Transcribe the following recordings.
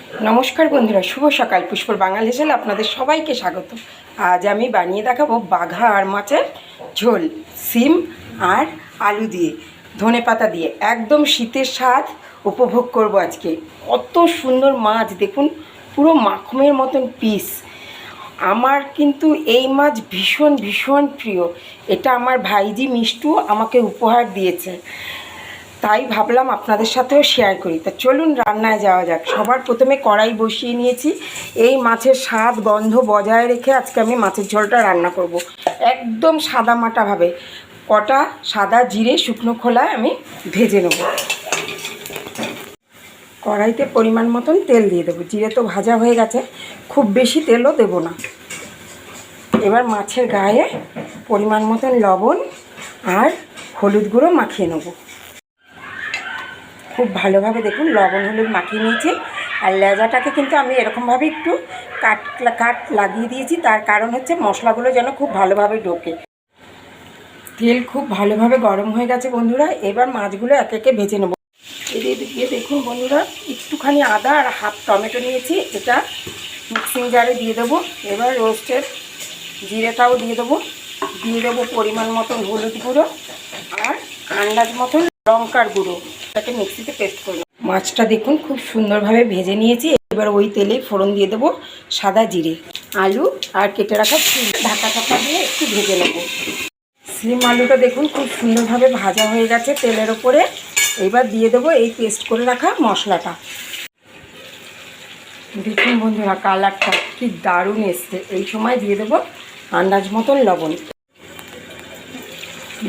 নমস্কার বন্ধুরা, শুভ সকাল। পুষ্পর বাংলাদেশে আপনাদের সবাইকে স্বাগত। আজ আমি বানিয়ে দেখাবো বাঘা আর মাছের ঝোল, সিম আর আলু দিয়ে, ধনেপাতা দিয়ে, একদম শীতের স্বাদ উপভোগ করব আজকে। কত সুন্দর মাছ দেখুন, পুরো মাখনের মতন পিস। আমার কিন্তু এই মাছ ভীষণ ভীষণ প্রিয়। এটা আমার ভাইজি মিষ্টু আমাকে উপহার দিয়েছে, তাই ভাবলাম আপনাদের সাথেও শেয়ার করি। তা চলুন রান্নায় যাওয়া যাক। সবার প্রথমে কড়াই বসিয়ে নিয়েছি। এই মাছের স্বাদ গন্ধ বজায় রেখে আজকে আমি মাছের ঝোলটা রান্না করব। একদম সাদামাটাভাবে কটা সাদা জিরে শুকনো খোলায় আমি ভেজে নেব। কড়াইতে পরিমাণ মতন তেল দিয়ে দেবো। জিরে তো ভাজা হয়ে গেছে, খুব বেশি তেলও দেব না। এবার মাছের গায়ে পরিমাণ মতন লবণ আর হলুদ গুঁড়ো মাখিয়ে নেব। খুব ভালোভাবে দেখুন লবণ হলুদ মাখিয়ে নিয়েছি। আর লেজাটাকে কিন্তু আমি এরকমভাবে একটু কাট লাগিয়ে দিয়েছি, তার কারণ হচ্ছে মশলাগুলো যেন খুব ভালোভাবে ঢোকে। তেল খুব ভালোভাবে গরম হয়ে গেছে বন্ধুরা। এবার মাছগুলো একে একে ভেজে নেব। এদিকে দেখুন বন্ধুরা, একটুখানি আদা আর হাফ টমেটো নিয়েছি, এটা মিক্সিং জারে দিয়ে দেবো। এবার রোস্টের জিরেটাও দিয়ে দেবো। দিয়ে দেবো পরিমাণ মতন হলুদ গুঁড়ো আর আন্দাজ মতন লঙ্কার গুঁড়ো। এটাকে মিক্সিতে পেস্ট করে মাছটা দেখুন খুব সুন্দরভাবে ভেজে নিয়েছি। এবার ওই তেলেই ফোড়ন দিয়ে দেবো সাদা জিরে, আলু আর কেটে রাখা সিম ঢাকা চাপা দিয়ে একটু ভেজে নেব। সিম আলুটা দেখুন খুব সুন্দরভাবে ভাজা হয়ে গেছে তেলের ওপরে। এবার দিয়ে দেবো এই পেস্ট করে রাখা মশলাটা। দেখুন বন্ধুরা কালারটা কি দারুণ এসছে। এই সময় দিয়ে দেবো আন্দাজ মতন লবণ।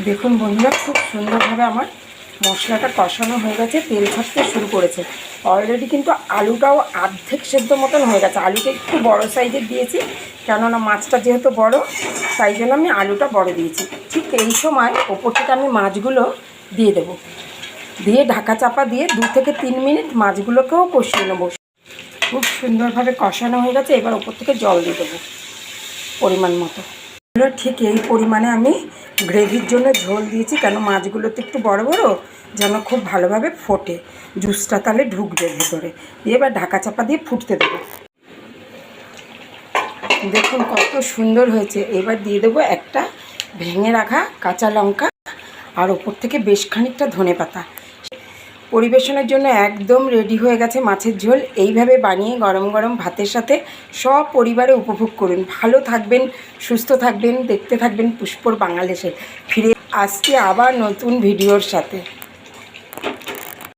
দেখুন বন্ধুরা খুব সুন্দরভাবে আমার মশলাটা কষানো হয়ে গেছে, তেল ছাড়তে শুরু করেছে অলরেডি। কিন্তু আলুটাও অর্ধেক সেদ্ধ মতন হয়ে গেছে। আলুটা একটু বড় সাইজের দিয়েছি, কেননা মাছটা যেহেতু বড়, তাই জন্য আমি আলুটা বড় দিয়েছি। ঠিক এই সময় ওপর থেকে আমি মাছগুলো দিয়ে দেবো। দিয়ে ঢাকা চাপা দিয়ে 2 থেকে 3 মিনিট মাছগুলোকেও কষিয়ে নেবো। খুব সুন্দরভাবে কষানো হয়ে গেছে। এবার ওপর থেকে জল দিয়ে দেবো পরিমাণ মতো। ঠিক এই পরিমাণে আমি গ্রেভির জন্য ঝোল দিয়েছি, কেন মাছগুলো তো একটু বড় বড়, যেন খুব ভালোভাবে ফোটে, জুসটা তাহলে ঢুকবে ভেতরে। দিয়ে এবার ঢাকা চাপা দিয়ে ফুটতে দেবো। দেখুন কত সুন্দর হয়েছে। এবার দিয়ে দেবো একটা ভেঙে রাখা কাঁচা লঙ্কা আর ওপর থেকে বেশ খানিকটা ধনেপাতা। পরিবেশনের জন্য একদম রেডি হয়ে গেছে মাছের ঝোল। এইভাবে বানিয়ে গরম গরম ভাতের সাথে সব পরিবারে উপভোগ করুন। ভালো থাকবেন, সুস্থ থাকবেন, দেখতে থাকবেন পুষ্পর বাংলাদেশে। ফিরে আসছি আবার নতুন ভিডিওর সাথে।